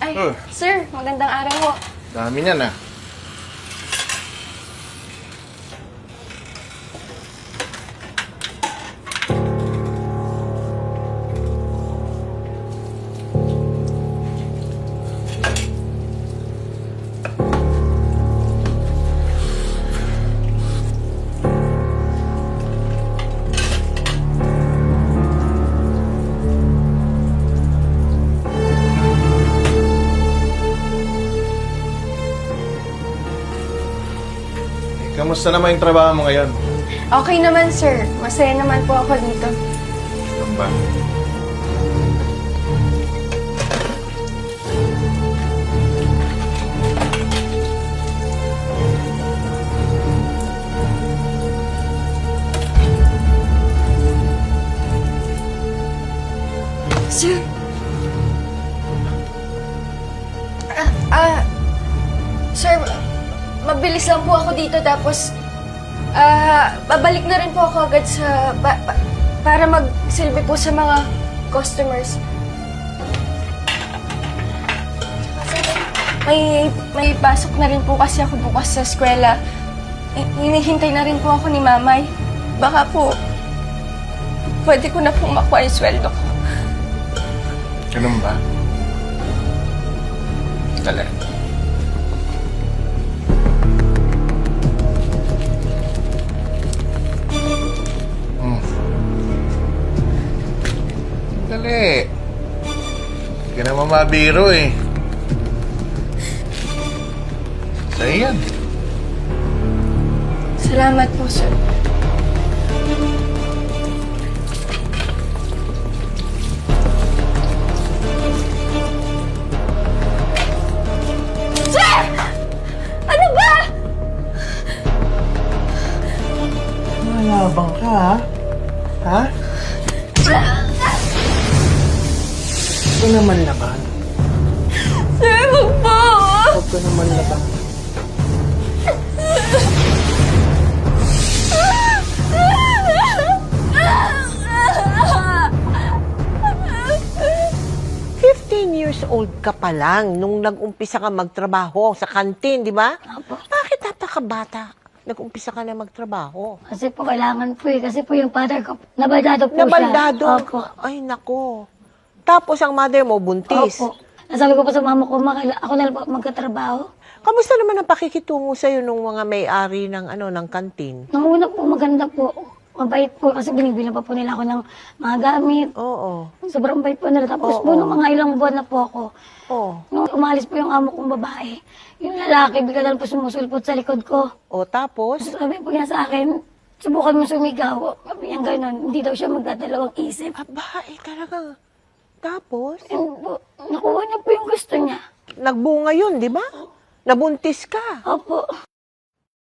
Ay, sir, magandang araw po. Dami niyan ah. Kamusta naman yung trabaho mo ngayon? Okay naman, sir. Masaya naman po ako dito. Ano ba? Sir? Sir, mabilis lang po ako dito tapos babalik na rin po ako agad sa para magsilbi po sa mga customers. May pasok na rin po kasi ako bukas sa eskwela. Hinihintay na rin po ako ni Mamay. Baka po pwede ko na pong makuha yung sweldo ko. Ganun ba? Dali. Dali. Hindi ka naman mabiro eh. Sa'yo yan. Salamat po, sir. Sir! Ano ba? Malabang ka, ha? Ha? Huwag ka naman laban. Sir, wag po! Huwag ka naman laban. Years old ka pa lang nung nag-umpisa ka magtrabaho sa kantin, di ba? Opo. Bakit napakabata? Nag-umpisa ka na magtrabaho. Kasi po kailangan po eh. Kasi po yung father ko, nabaldado po Nabaldado? siya. Opo. Ay, nako. Tapos ang mother mo, buntis. Opo. Nasabi ko po sa mama ko, ako na lang po magkatrabaho. Kamusta naman ang pakikitungo sa'yo nung mga may-ari ng, ng kantin? Nung una po, maganda po. Mabait po kasi binibilang pa po nila ako ng mga gamit. Oo. Sobrang bait po nila. Tapos Oo. po, nung mga ilang buwan na po ako, Oo. nung umalis po yung amo kong babae, yung lalaki, bigla lang po sumusulpot sa likod ko. O tapos? Sabi po niya sa akin, subukan mo sumigaw. Sabi niya gano'n, hindi daw siya magdadalawang isip. Aba, talagang. Tapos? And po, nakuha niya po yung gusto niya. Nagbunga yun, di ba? Nabuntis ka. Opo.